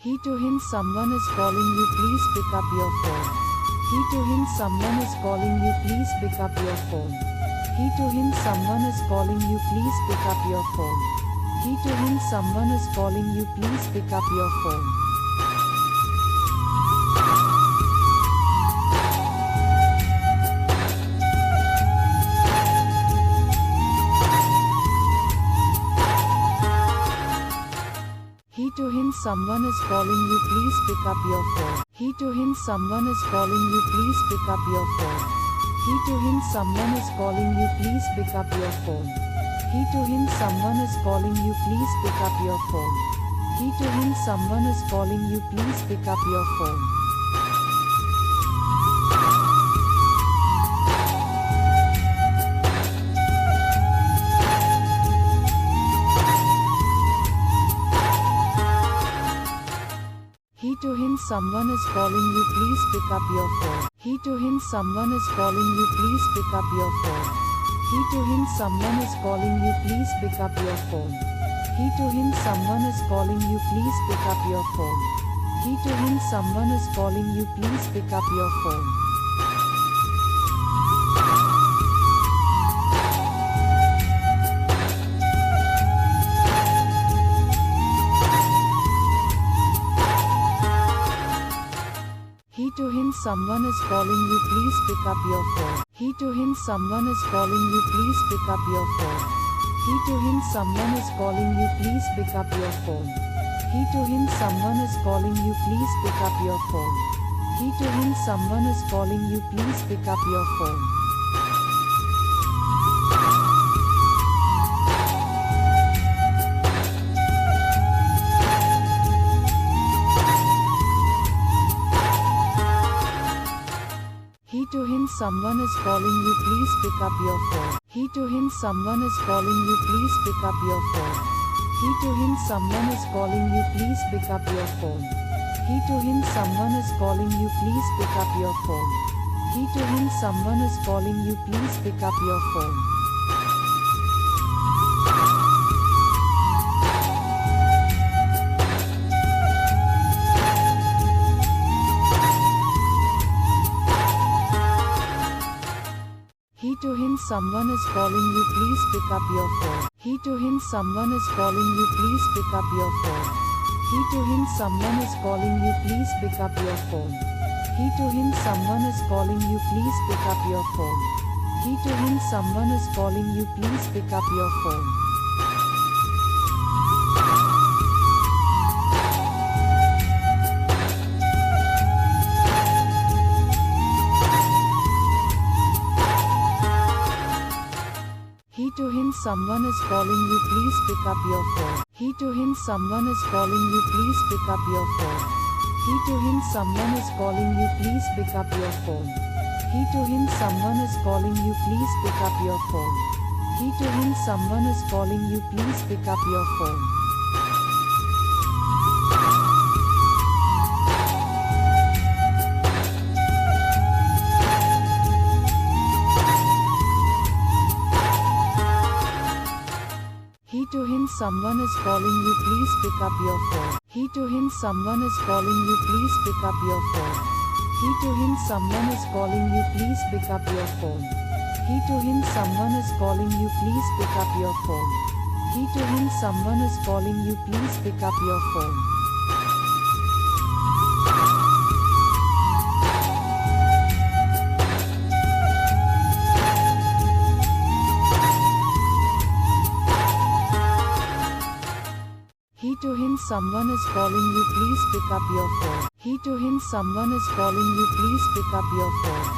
He to him someone is calling you, please pick up your phone. He to him someone is calling you, please pick up your phone. He to him someone is calling you, please pick up your phone. He to him someone is calling you, please pick up your phone. He to him someone is calling you, please pick up your phone. He to him someone is calling you, please pick up your phone. He to him someone is calling you, please pick up your phone. He to him someone is calling you, please pick up your phone. He to him someone is calling you, please pick up your phone. He to him someone is calling you, please pick up your phone. He to him someone is calling you, please pick up your phone. He to him someone is calling you, please pick up your phone. He to him someone is calling you, please pick up your phone. He to him someone is calling you, please pick up your phone. He to him someone is calling you, please pick up your phone. He to him someone is calling you, please pick up your phone. He to him someone is calling you, please pick up your phone. He to him someone is calling you, please pick up your phone. He to him someone is calling you, please pick up your phone. He to him someone is calling you, please pick up your phone. He to him someone is calling you, please pick up your phone. He to him someone is calling you, please pick up your phone. He to him someone is calling you, please pick up your phone. He to him someone is calling you, please pick up your phone. He to him someone is calling you, please pick up your phone. He to him someone is calling you, please pick up your phone. He to him someone is calling you, please pick up your phone. He to him someone is calling you, please pick up your phone. He to him someone is calling you, please pick up your phone. He to him someone is calling you, please pick up your phone. He to him someone is calling you, please pick up your phone. He to him someone is calling you, please pick up your phone. He to him someone is calling you, please pick up your phone. He to him someone is calling you, please pick up your phone. He to him someone is calling you, please pick up your phone. He to him someone is calling you, please pick up your phone. He to him someone is calling you, please pick up your phone. He to him someone is calling you, please pick up your phone. He to him someone is calling you, please pick up your phone. He to him someone is calling you, please pick up your phone.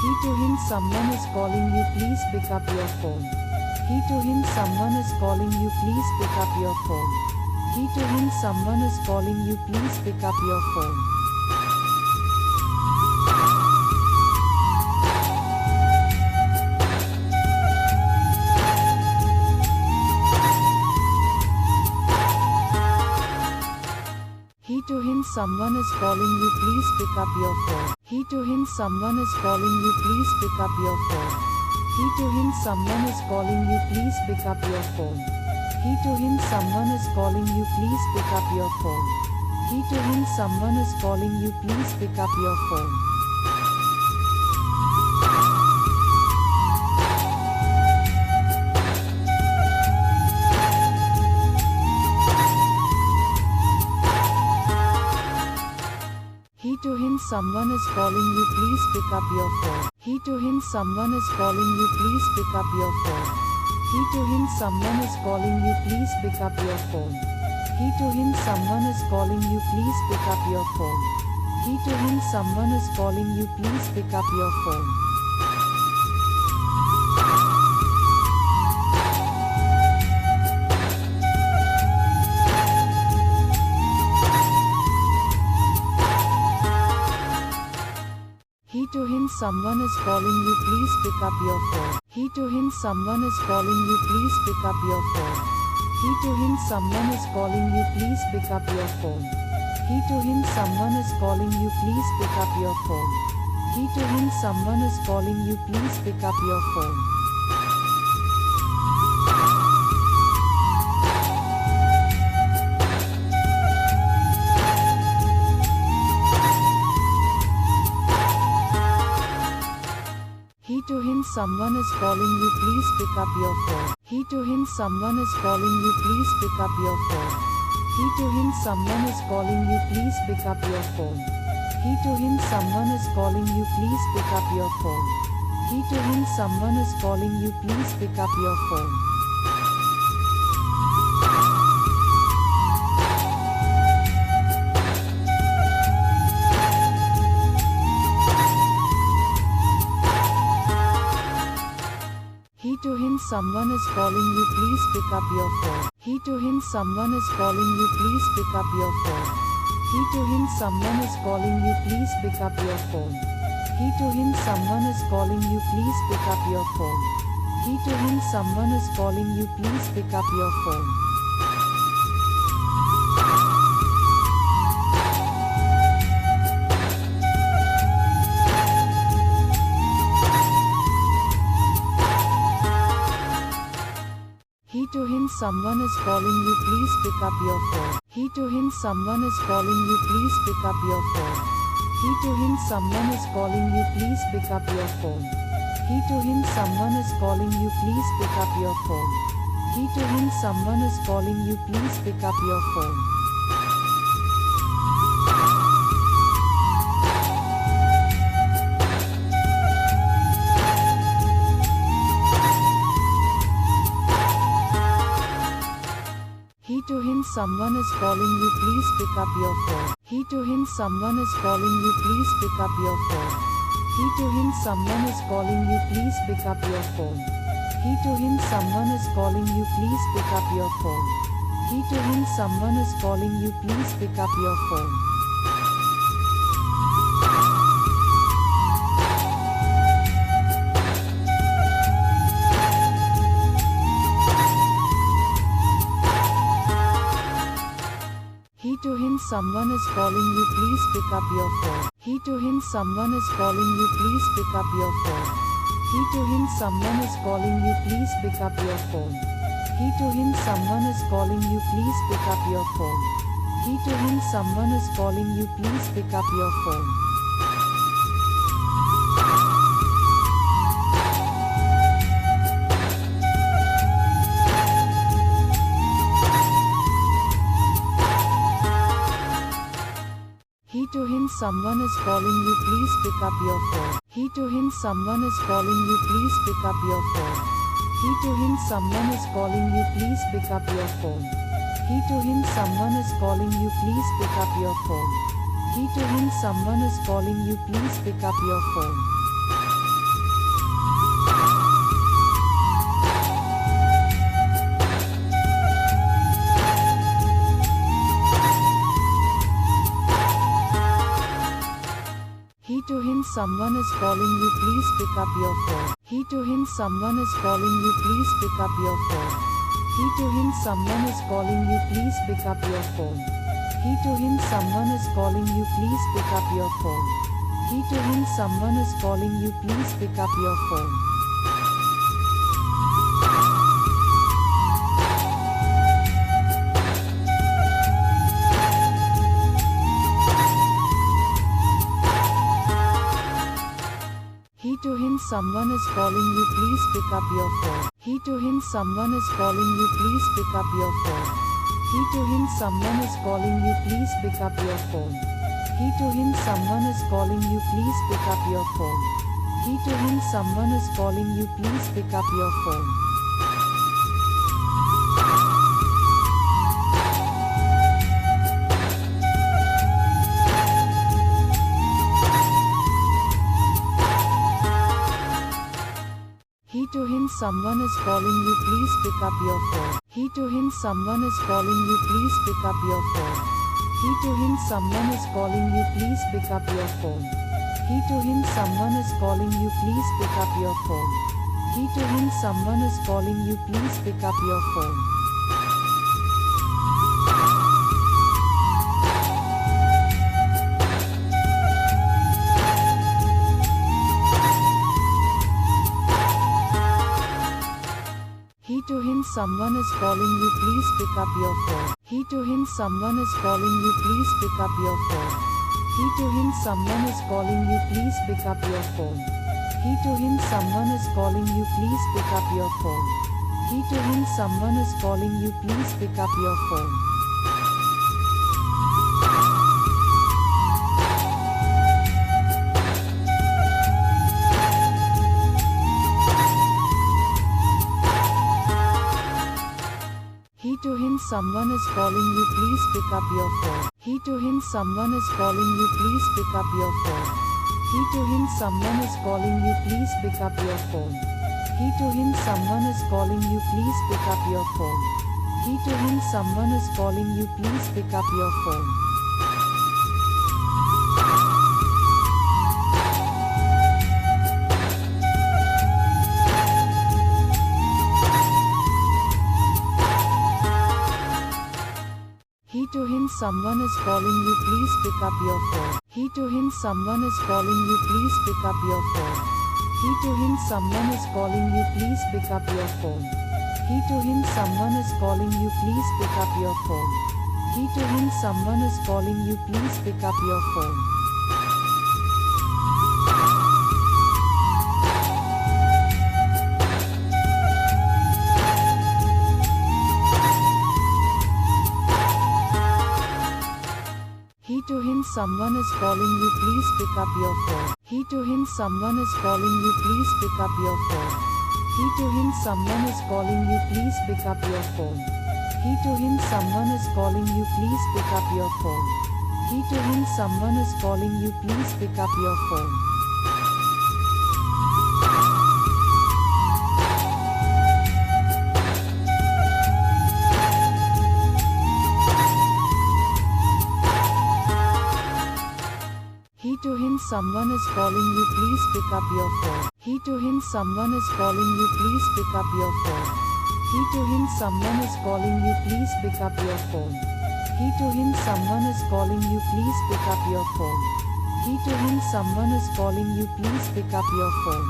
He to him someone is calling you, please pick up your phone. He to him someone is calling you, please pick up your phone. He to him someone is calling you, please pick up your phone. He to him someone is calling you, please pick up your phone. He to him someone is calling you, please pick up your phone. He to him someone is calling you, please pick up your phone. He to him someone is calling you, please pick up your phone. He to him someone is calling you, please pick up your phone. He to him, someone is calling you, please pick up your phone. He to him, someone is calling you, please pick up your phone. He to him, someone is calling you, please pick up your phone. He to him, someone is calling you, please pick up your phone. He to him, someone is calling you, please pick up your phone. He to him, someone is calling you, please pick up your phone. He to him, someone is calling you, please pick up your phone. He to him, someone is calling you, please pick up your phone. He to him, someone is calling you, please pick up your phone. He to him, someone is calling you, please pick up your phone. He to him, someone is calling you, please pick up your phone. He to him, someone is calling you, please pick up your phone. He to him, someone is calling you, please pick up your phone. He to him, someone is calling you, please pick up your phone. He to him, someone is calling you, please pick up your phone. He to him, someone is calling you, please pick up your phone. He to him, someone is calling you, please pick up your phone. He to him, someone is calling you, please pick up your phone. He to him, someone is calling you, please pick up your phone. He to him, someone is calling you, please pick up your phone. He to him, someone is calling you, please pick up your phone. He to him, someone is calling you, please pick up your phone. He to him, someone is calling you, please pick up your phone. He to him, someone is calling you, please pick up your phone. He to him, someone is calling you, please pick up your phone. He to him, someone is calling you, please pick up your phone. He to him, someone is calling you, please pick up your phone. He to him, someone is calling you, please pick up your phone. He to him, someone is calling you, please pick up your phone. He to him, someone is calling you, please pick up your phone. He to him, someone is calling you, please pick up your phone. He to him, someone is calling you, please pick up your phone. He to him, someone is calling you, please pick up your phone. He to him, someone is calling you, please pick up your phone. He to him, someone is calling you, please pick up your phone. He to him, someone is calling you, please pick up your phone. He to him, someone is calling you, please pick up your phone. He to him, someone is calling you, please pick up your phone. He to him, someone is calling you, please pick up your phone. He to him, someone is calling you, please pick up your phone. He to him, someone is calling you, please pick up your phone. He to him, someone is calling you, please pick up your phone. He to him, someone is calling you, please pick up your phone. He to him, someone is calling you, please pick up your phone. He to him, someone is calling you, please pick up your phone. He to him, someone is calling you, please pick up your phone. to him, someone is calling you, please pick up your phone. He to him, someone is calling you, please pick up your phone. He to him, someone is calling you, please pick up your phone. He to him, someone is calling you, please pick up your phone. He to him, someone is calling you, please pick up your phone. He to him, someone is calling you, please pick up your phone. He to him, someone is calling you, please pick up your phone. He to him, someone is calling you, please pick up your phone. He to him, someone is calling you, please pick up your phone. He to him, someone is calling you, please pick up your phone. He to him, someone is calling you, please pick up your phone. He to him, someone is calling you, please pick up your phone. He to him, someone is calling you, please pick up your phone. He to him, someone is calling you, please pick up your phone. He to him, someone is calling you, please pick up your phone. He to him, someone is calling you, please pick up your phone. He to him, someone is calling you, please pick up your phone. He to him, someone is calling you, please pick up your phone. He to him, someone is calling you, please pick up your phone. He to him, someone is calling you, please pick up your phone. He to him, someone is calling you, please pick up your phone. He to him, someone is calling you, please pick up your phone. He to him, someone is calling you, please pick up your phone. He to him, someone is calling you, please pick up your phone. He to him, someone is calling you, please pick up your phone. He to him, someone is calling you, please pick up your phone. He to him, someone is calling you, please pick up your phone. He to him, someone is calling you, please pick up your phone. He to him, someone is calling you, please pick up your phone. He to him, someone is calling you, please pick up your phone. He to him, someone is calling you, please pick up your phone. He to him, someone is calling you, please pick up your phone. He to him, someone is calling you, please pick up your phone. He to him, someone is calling you, please pick up your phone.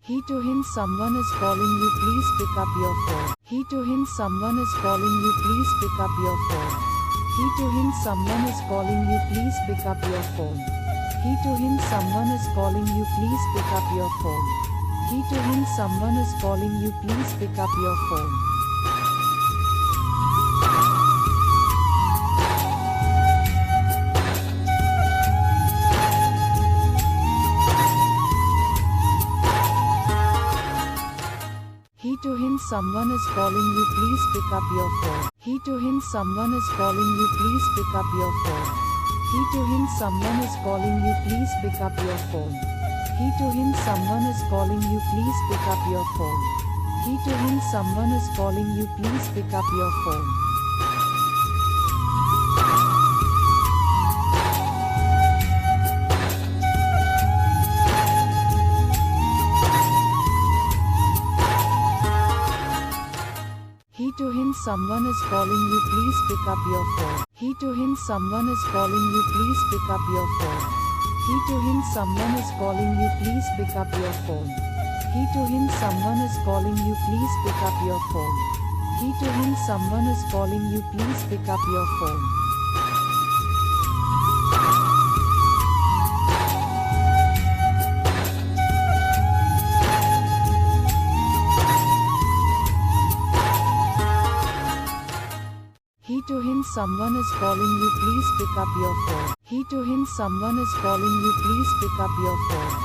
He to him, someone is calling you, please pick up your phone. He to him, someone is calling you, please pick up your phone. He to him, someone is calling you, please pick up your phone. He to him, someone is calling you, please pick up your phone. He to him, someone is calling you, please pick up your phone. He to him, someone is calling you, please pick up your phone. He to him, someone is calling you, please pick up your phone. He to him, someone is calling you, please pick up your phone. He to him, someone is calling you, please pick up your phone. He to him, someone is calling you, please pick up your phone. He to him, someone is calling you, please pick up your phone. He to him, someone is calling you, please pick up your phone. He to him, someone is calling you, please pick up your phone. He to him, someone is calling you, please pick up your phone. He He to him someone is calling you, please pick up your phone. He to him someone is calling you, please pick up your phone. He to him someone is calling you, please pick up your phone. He to him someone is calling you, please pick up your phone.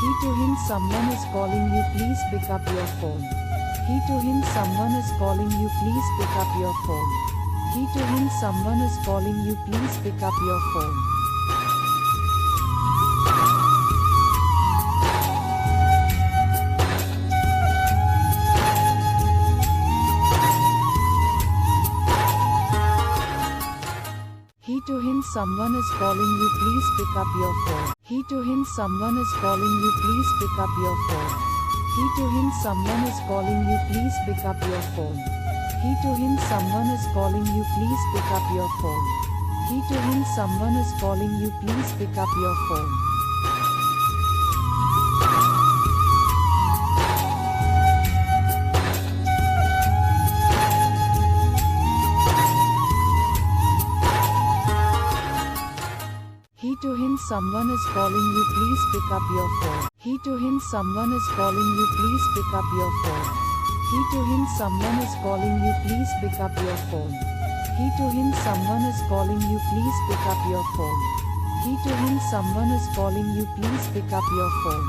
He to him someone is calling you, please pick up your phone. He to him someone is calling you, please pick up your phone. He to him someone is calling you, please pick up your phone. He to him someone is calling you, please pick up your phone. He to him someone is calling you, please pick up your phone. He to him someone is calling you, please pick up your phone. He to him someone is calling you, please pick up your phone. He to him someone is calling you, please pick up your phone. He to him someone is calling you, please pick up your phone. He to him someone is calling you, please pick up your phone. He to him someone is calling you, please pick up your phone. He to him someone is calling you, please pick up your phone. He to him someone is calling you, please pick up your phone.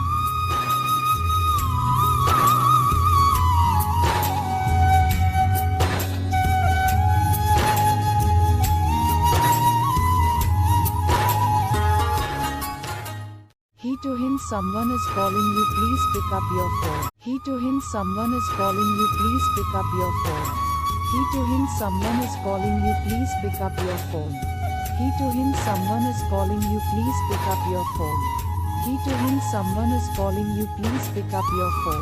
He to him someone is calling you, please pick up your phone. He to him someone is calling you, please pick up your phone. He to him someone is calling you, please pick up your phone. He to him someone is calling you, please pick up your phone. He to him someone is calling you, please pick up your phone.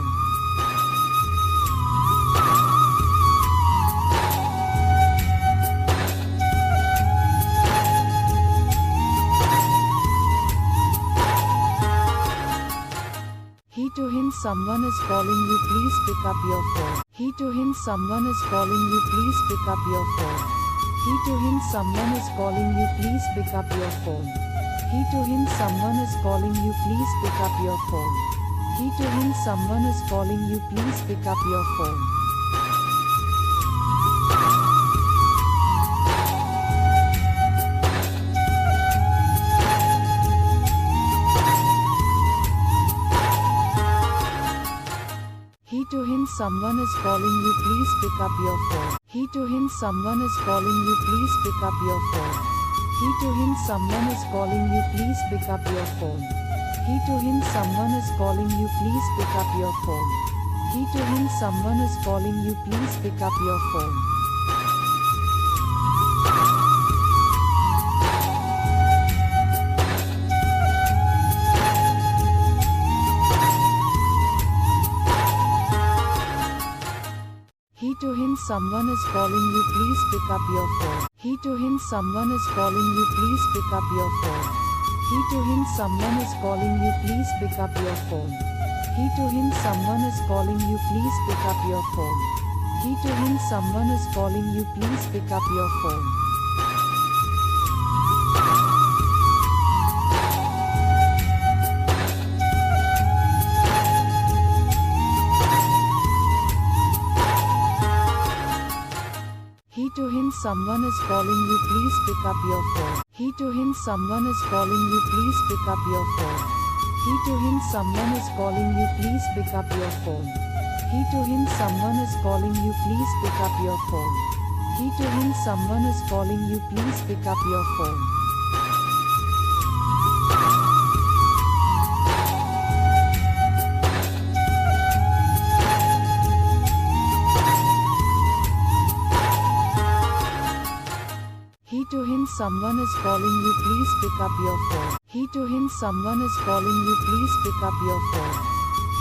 He to him someone is calling you, please pick up your phone. He to him someone is calling you, please pick up your phone. He to him someone is calling you, please pick up your phone. He to him someone is calling you, please pick up your phone. He to him someone is calling you, please pick up your phone. He to him someone is calling you, please pick up your phone. He to him someone is calling you, please pick up your phone. He to him someone is calling you, please pick up your phone. He to him someone is calling you, please pick up your phone. He to him someone is calling you, please pick up your phone. He to him someone is calling you, please pick up your phone. He to him someone is calling you, please pick up your phone. He to him someone is calling you, please pick up your phone. He to him someone is calling you, please pick up your phone. He to him someone is calling you, please pick up your phone. He to him someone is calling you, please pick up your phone. He to him someone is calling you, please pick up your phone. He to him someone is calling you, please pick up your phone. He to him someone is calling you, please pick up your phone. He to him someone is calling you, please pick up your phone. He to him someone is calling you, please pick up your phone. He to him someone is calling you, please pick up your phone.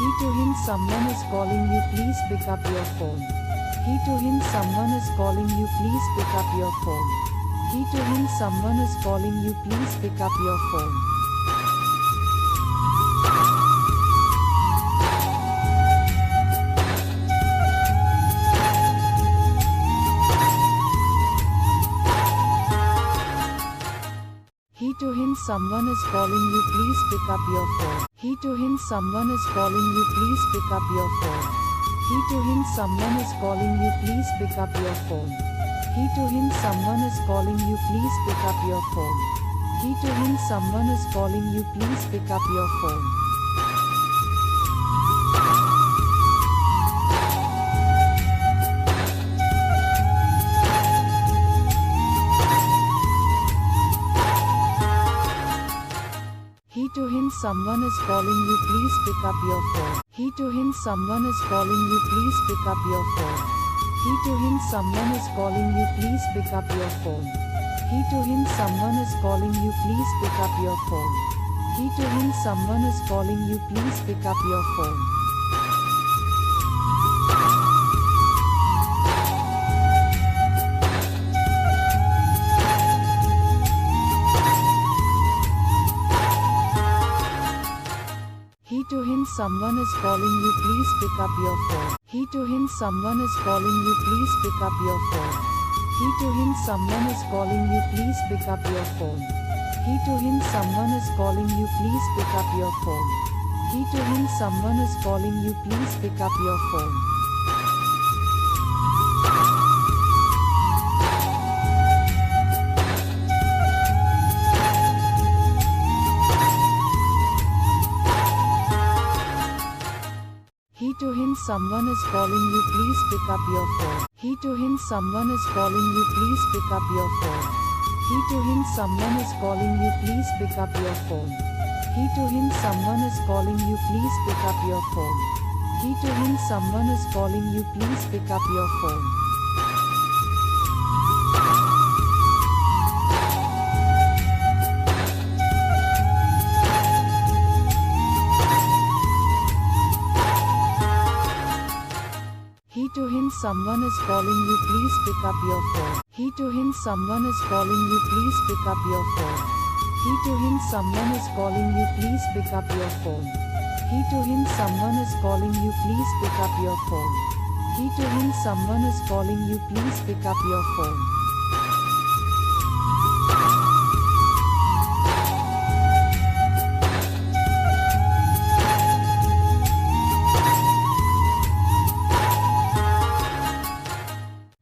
He to him someone is calling you, please pick up your phone. He to him someone is calling you, please pick up your phone. He to him someone is calling you, please pick up your phone. someone is calling you, please pick up your phone. He Tuhin, someone is calling you, please pick up your phone. He Tuhin, someone is calling you, please pick up your phone. He Tuhin, someone is calling you, please pick up your phone. He Tuhin, someone is calling you, please pick up your phone. He Tuhin, someone is calling you, please pick up your phone. He Tuhin, someone is calling you, please pick up your phone. He Tuhin, someone is calling you, please pick up your phone. He Tuhin, someone is calling you, please pick up your phone. He Tuhin, someone is calling you, please pick up your phone. He Tuhin, someone is calling you, please pick up your phone. He Tuhin, someone is calling you, please pick up your phone. He Tuhin, someone is calling you, please pick up your phone. He Tuhin, someone is calling you, please pick up your phone. He Tuhin, someone is calling you, please pick up your phone. He Tuhin, someone is calling you, please pick up your phone. He Tuhin, someone is calling you, please pick up your phone. He Tuhin, someone is calling you, please pick up your phone. He Tuhin, someone is calling you, please pick up your phone. He Tuhin, someone is calling you, please pick up your phone. He Tuhin, someone is calling you, please pick up your phone. He Tuhin, someone is calling you, please pick up your phone. He Tuhin, someone is calling you, please pick up your phone. He Tuhin, someone is calling you, please pick up your phone.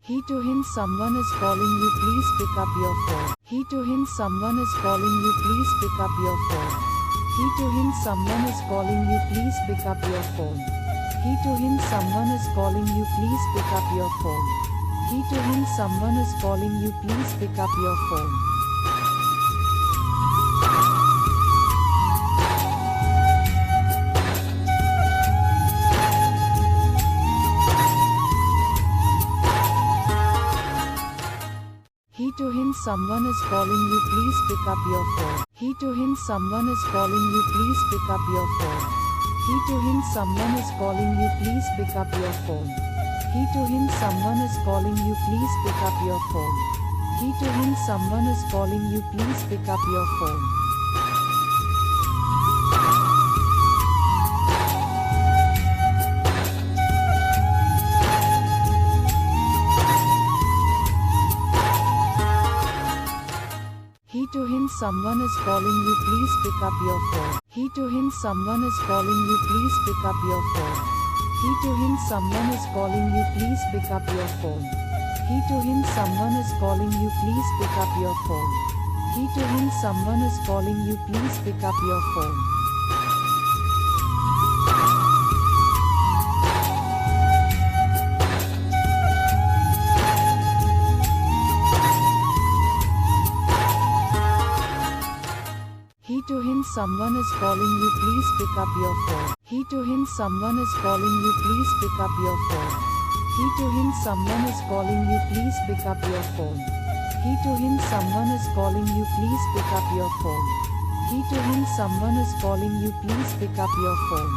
He Tuhin, someone is calling you, please pick up your phone. He Tuhin, someone is calling you, please pick up your phone. He Tuhin, someone is calling you, please pick up your phone. He Tuhin, someone is calling you, please pick up your phone. He Tuhin, someone is calling you, please pick up your phone. He Tuhin, someone is calling you, please pick up your phone. He Tuhin, someone is calling you, please pick up your phone. He Tuhin, someone is calling you, please pick up your phone. He Tuhin, someone is calling you, please pick up your phone. He Tuhin, someone is calling you, please pick up your phone. He Tuhin, someone is calling you, please pick up your phone. He Tuhin, someone is calling you, please pick up your phone. He Tuhin, someone is calling you, please pick up your phone. He Tuhin, someone is calling you, please pick up your phone. He Tuhin, someone is calling you, please pick up your phone. He Tuhin, someone is calling you, please pick up your phone. He Tuhin, someone is calling you, please pick up your phone. He Tuhin, someone is calling you, please pick up your phone. He Tuhin, someone is calling you, please pick up your phone. He Tuhin, someone is calling you, please pick up your phone. He Tuhin, someone is calling you, please pick up your phone.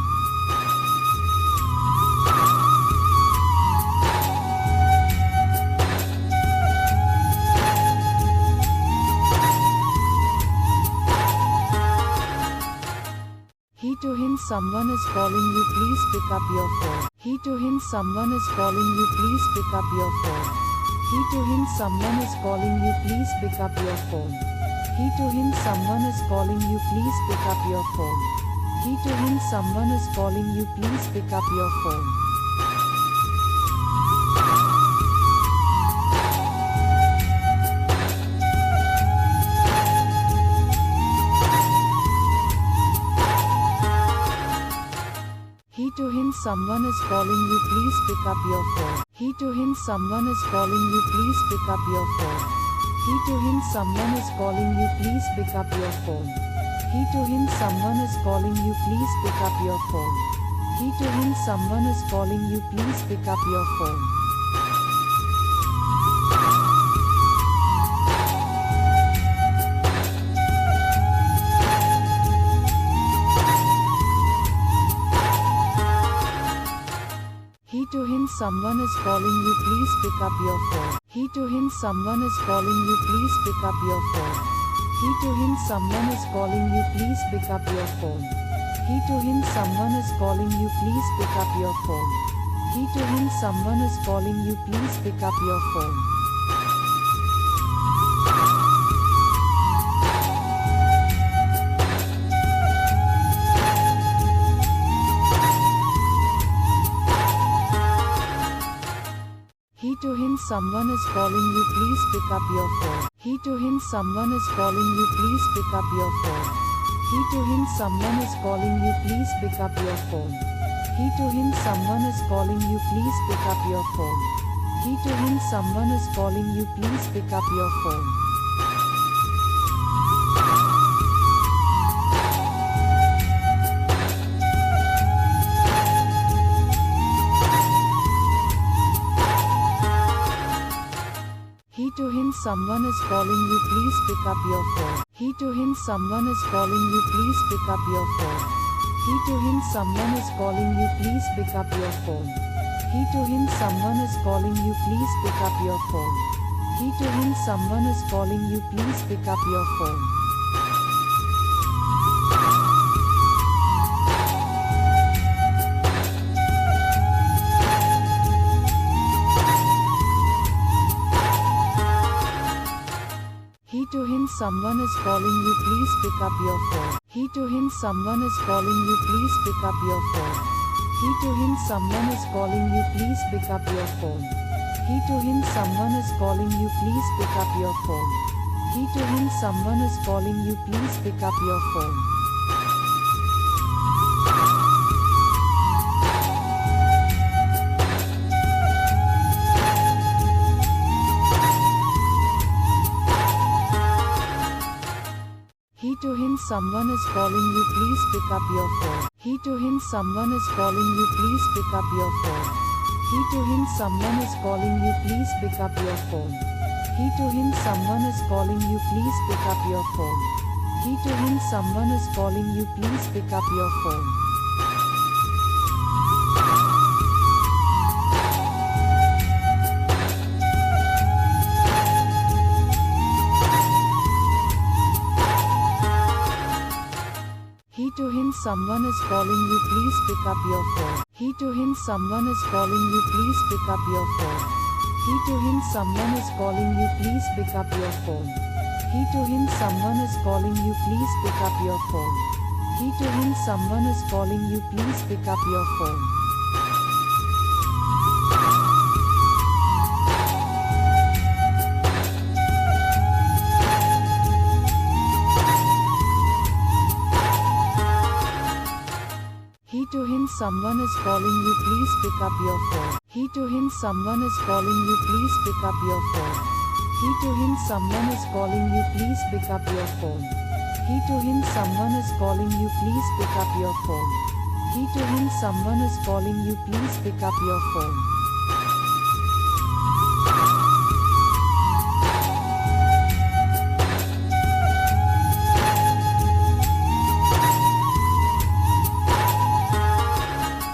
He Tuhin, someone is calling you, please pick up your phone. He Tuhin, someone is calling you, please pick up your phone. He Tuhin, someone is calling you, please pick up your phone. He to him someone is calling you, please pick up your phone. He to him someone is calling you, please pick up your phone. He to him someone is calling you, please pick up your phone. He to him someone is calling you, please pick up your phone. He to him someone is calling you, please pick up your phone. He to him someone is calling you, please pick up your phone. He to him someone is calling you, please pick up your phone. He to him someone is calling you, please pick up your phone. He to him someone is calling you, please pick up your phone. He to him someone is calling you, please pick up your phone. He to him someone is calling you, please pick up your phone. He to him someone is calling you, please pick up your phone. He to him someone is calling you, please pick up your phone. He to him someone is calling you, please pick up your phone. He to him someone is calling you, please pick up your phone. He to him someone is calling you, please pick up your phone. He to him someone is calling you, please pick up your phone. He to him someone is calling you, please pick up your phone. He to him someone is calling you, please pick up your phone. He to him someone is calling you, please pick up your phone. He to him someone is calling you, please pick up your phone. He to him someone is calling you, please pick up your phone. He to him someone is calling you, please pick up your phone. He to him someone is calling you, please pick up your phone. He to him someone is calling you, please pick up your phone. He to him someone is calling you, please pick up your phone. He to him someone is calling you, please pick up your phone. He to him someone is calling you, please pick up your phone. He to him someone is calling you, please pick up your phone. He to him someone is calling you, please pick up your phone. He to him someone is calling you, please pick up your phone. He to him someone is calling you, please pick up your phone. He to him someone is calling you, please pick up your phone. He to him someone is calling you, please pick up your phone. He to him someone is calling you, please pick up your phone. He to him someone is calling you, please pick up your phone. He to him someone is calling you, please pick up your phone. He to him someone is calling you, please pick up your phone. He to him someone is calling you, please pick up your phone. He to him someone is calling you, please pick up your phone. He to him someone is calling you, please pick up your phone. He to him someone is calling you, please pick up your phone.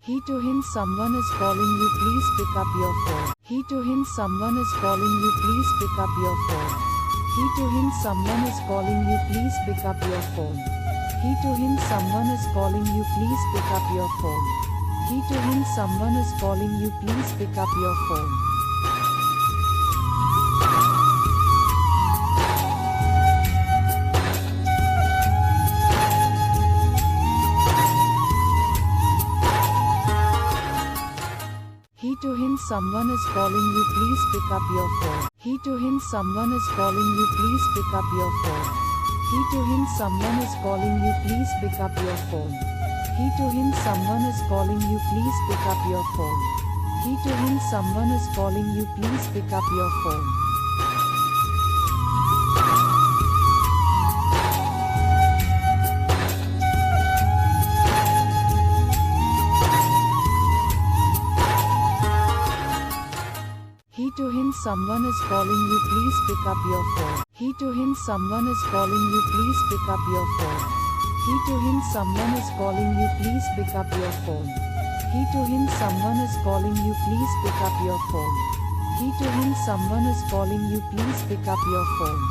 He to him someone is calling you, please pick up your phone. He to him someone is calling you, please pick up your phone. He to him someone is calling you, please pick up your phone. He to him someone is calling you, please pick up your phone. He to him someone is calling you, please pick up your phone. someone is calling you, please pick up your phone. He to him, someone is calling you, please pick up your phone. He to him, someone is calling you, please pick up your phone. He to him, someone is calling you, please pick up your phone. He to him, someone is calling you, please pick up your phone. He to him, someone is calling you, please pick up your phone. He to him, someone is calling you, please pick up your phone. He to him, someone is calling you, please pick up your phone. He to him, someone is calling you, please pick up your phone.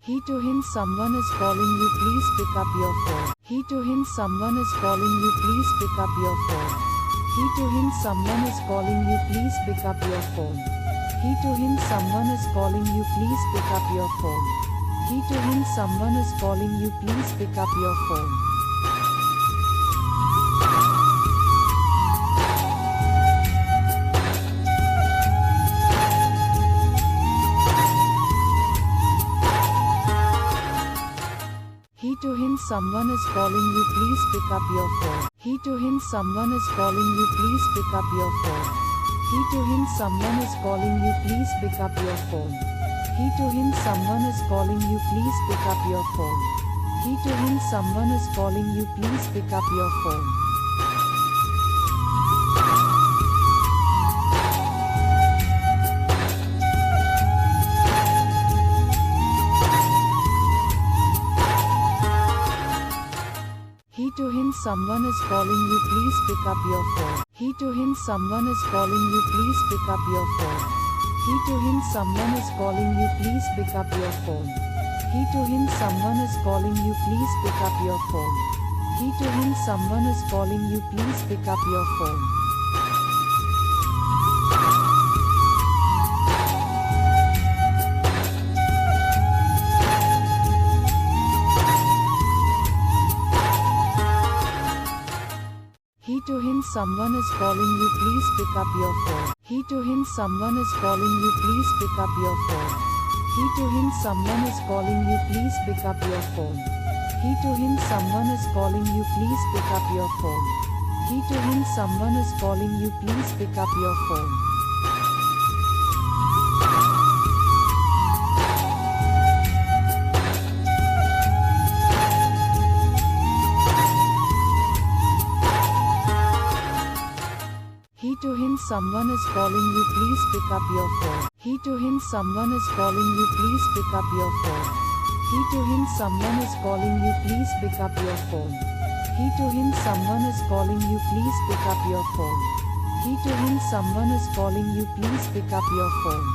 He to him, someone is calling you, please pick up your phone. He to him, someone is calling you, please pick up your phone. He to him, someone is calling you, please pick up your phone. He to him, someone is calling you, please pick up your phone. He to him, someone is calling you, please pick up your phone. He to him, someone is calling you, please pick up your phone. He to him, someone is calling you, please pick up your phone. He to him, someone is calling you, please pick up your phone. He to him, someone is calling you, please pick up your phone. He to him, someone is calling you, please pick up your phone. He to him, someone is calling you, please pick up your phone. He to him, someone is calling you, please pick up your phone. He to him, someone is calling you, please pick up your phone. He to him, someone is calling you, please pick up your phone. He to him, someone is calling you, please pick up your phone. He to him, someone is calling you, please pick up your phone. He to him, someone is calling you, please pick up your phone. He to him, someone is calling you, please pick up your phone. He to him, someone is calling you, please pick up your phone. He to him, someone is calling you, please pick up your phone. He to him, someone is calling you, please pick up your phone. He to him, someone is calling you, please pick up your phone. He to him, someone is calling you, please pick up your phone. He to him, someone is calling you, please pick up your phone. He to him, someone is calling you, please pick up your phone.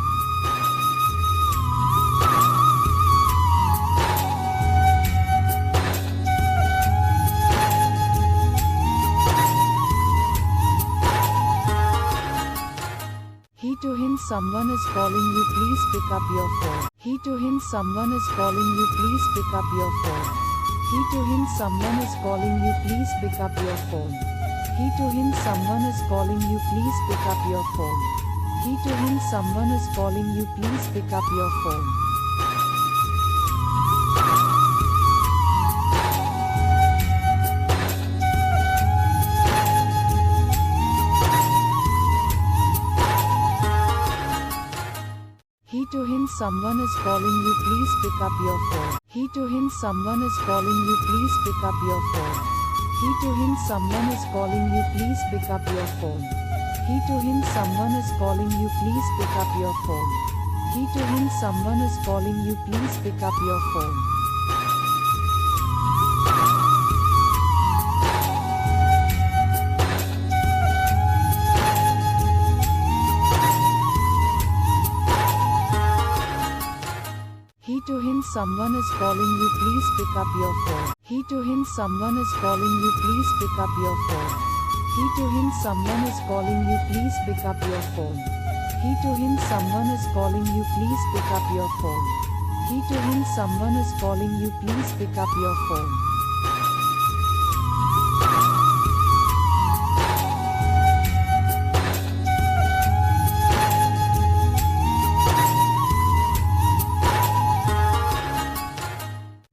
He to him, someone is calling you, please pick up your phone. He to him, someone is calling you, please pick up your phone. He to him, someone is calling you, please pick up your phone. He to him, someone is calling you, please pick up your phone. He to him, someone is calling you, please pick up your phone. He to him, someone is calling you, please pick up your phone. He to him, someone is calling you, please pick up your phone. He to him, someone is calling you, please pick up your phone. He to him, someone is calling you, please pick up your phone. He to him, someone is calling you, please pick up your phone. He to him, someone is calling you, please pick up your phone. He to him, someone is calling you, please pick up your phone. He to him, someone is calling you, please pick up your phone. He to him, someone is calling you, please pick up your phone. He to him someone is calling you, please pick up your phone. He to him someone is calling you, please pick up your phone.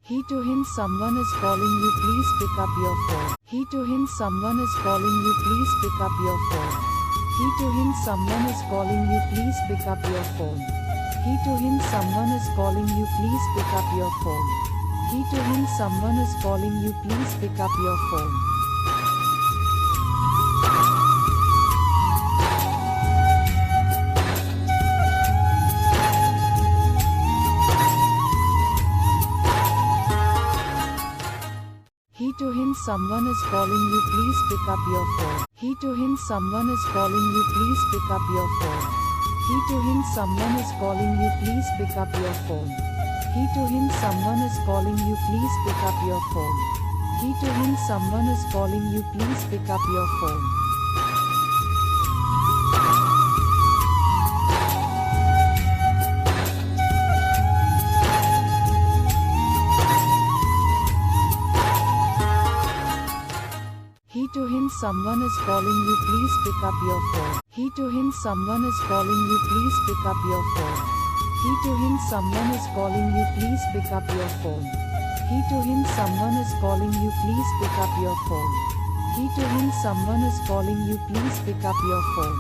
He to him someone is calling you, please pick up your phone. He to him someone is calling you, please pick up your phone. He to him someone is calling you, please pick up your phone. He to him someone is calling you, please pick up your phone. He to him someone is calling you, please pick up your phone. He to him someone is calling you, please pick up your phone. He to him someone is calling you, please pick up your phone. He to him someone is calling you, please pick up your phone. He to him someone is calling you, please pick up your phone. He to him someone is calling you, please pick up your phone. He to him someone is calling you, please pick up your phone. He to him someone is calling you, please pick up your phone. He to him someone is calling you, please pick up your phone. He to him someone is calling you, please pick up your phone. He to him someone is calling you, please pick up your phone.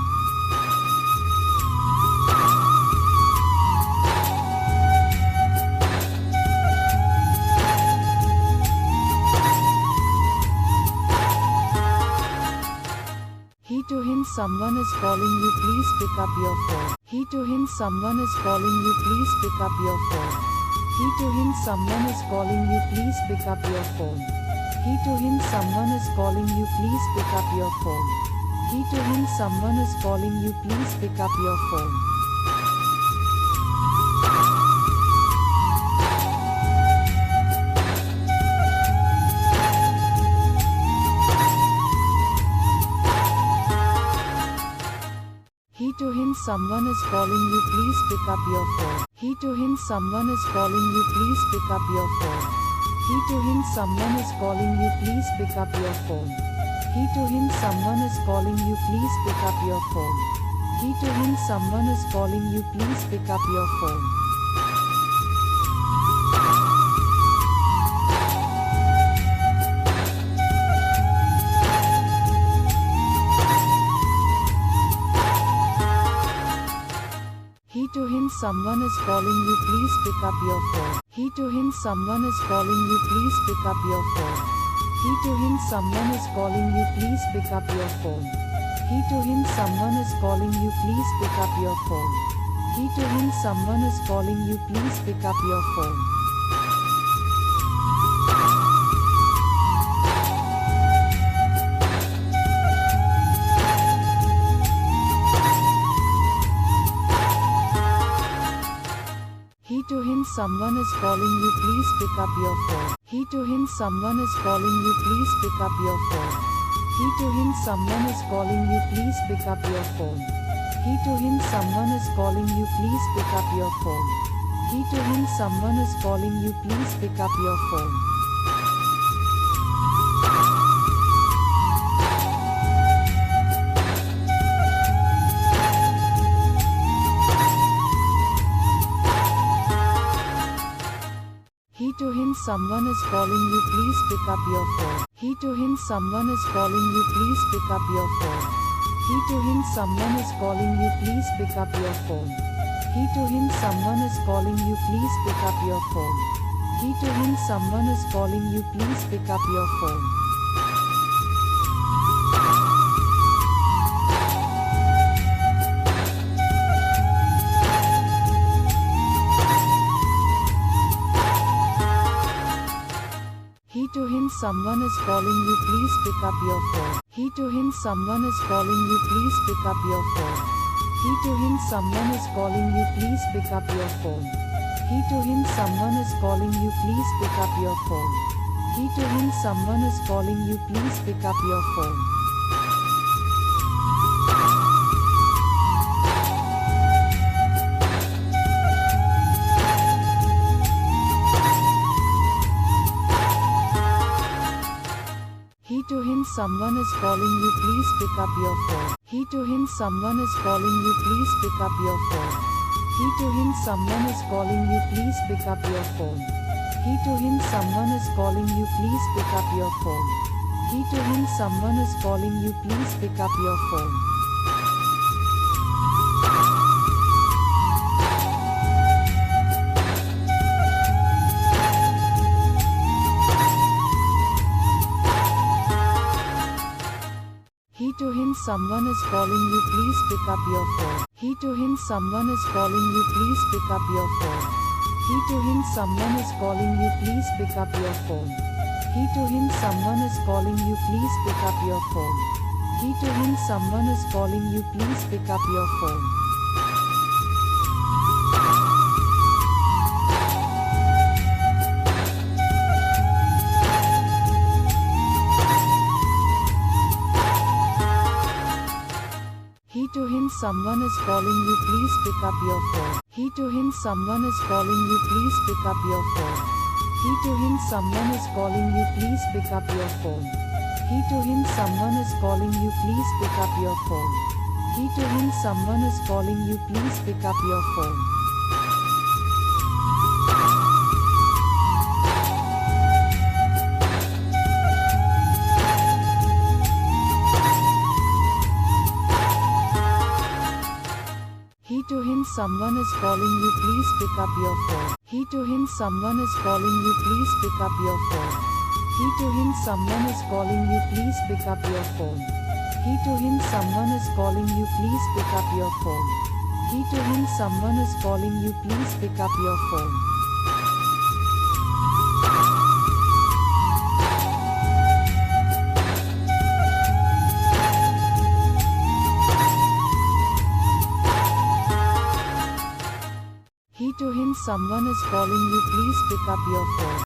He to him someone is calling you, please pick up your phone. He to him someone is calling you, please pick up your phone. He to him someone is calling you, please pick up your phone. He to him someone is calling you, please pick up your phone. He to him someone is calling you, please pick up your phone. He to him someone is calling you, please pick up your phone. He to him someone is calling you, please pick up your phone. He to him someone is calling you, please pick up your phone. He to him someone is calling you, please pick up your phone. He to him someone is calling you, please pick up your phone. He to him someone is calling you, please pick up your phone. He to him someone is calling you, please pick up your phone. He to him someone is calling you, please pick up your phone. He to him someone is calling you, please pick up your phone. He to him someone is calling you, please pick up your phone. He to him someone is calling you, please pick up your phone. He to him someone is calling you, please pick up your phone. He to him someone is calling you, please pick up your phone. He to him someone is calling you, please pick up your phone. He to him someone is calling you, please pick up your phone. He to him someone is calling you, please pick up your phone. He to him someone is calling you, please pick up your phone. He to him someone is calling you, please pick up your phone. He to him someone is calling you, please pick up your phone. He to him someone is calling you, please pick up your phone. He to him someone is calling you, please pick up your phone. He to him someone is calling you, please pick up your phone. He to him someone is calling you, please pick up your phone. He to him someone is calling you, please pick up your phone. He to him someone is calling you, please pick up your phone. Tuhin, someone is calling you, please pick up your phone. Tuhin, someone is calling you, please pick up your phone. Tuhin, someone is calling you, please pick up your phone. Tuhin, someone is calling you, please pick up your phone. Tuhin, someone is calling you, please pick up your phone. Tuhin, someone is calling you, please pick up your phone. Tuhin, someone is calling you, please pick up your phone. Tuhin, someone is calling you, please pick up your phone. Tuhin, someone is calling you, please pick up your phone. Tuhin, someone is calling you, please pick up your phone. Tuhin, someone is calling you, please pick up your phone. Tuhin, someone is calling you, please pick up your phone. Tuhin, someone is calling you, please pick up your phone. Tuhin, someone is calling you, please pick up your phone. Tuhin, someone is calling you, please pick up your phone. Tuhin, someone is calling you, please pick up your phone. Tuhin, someone is calling you, please pick up your phone. Tuhin, someone is calling you, please pick up your phone. Tuhin, someone is calling you, please pick up your phone. Tuhin, someone is calling you, please pick up your phone. Tuhin, someone is calling you, please pick up your phone.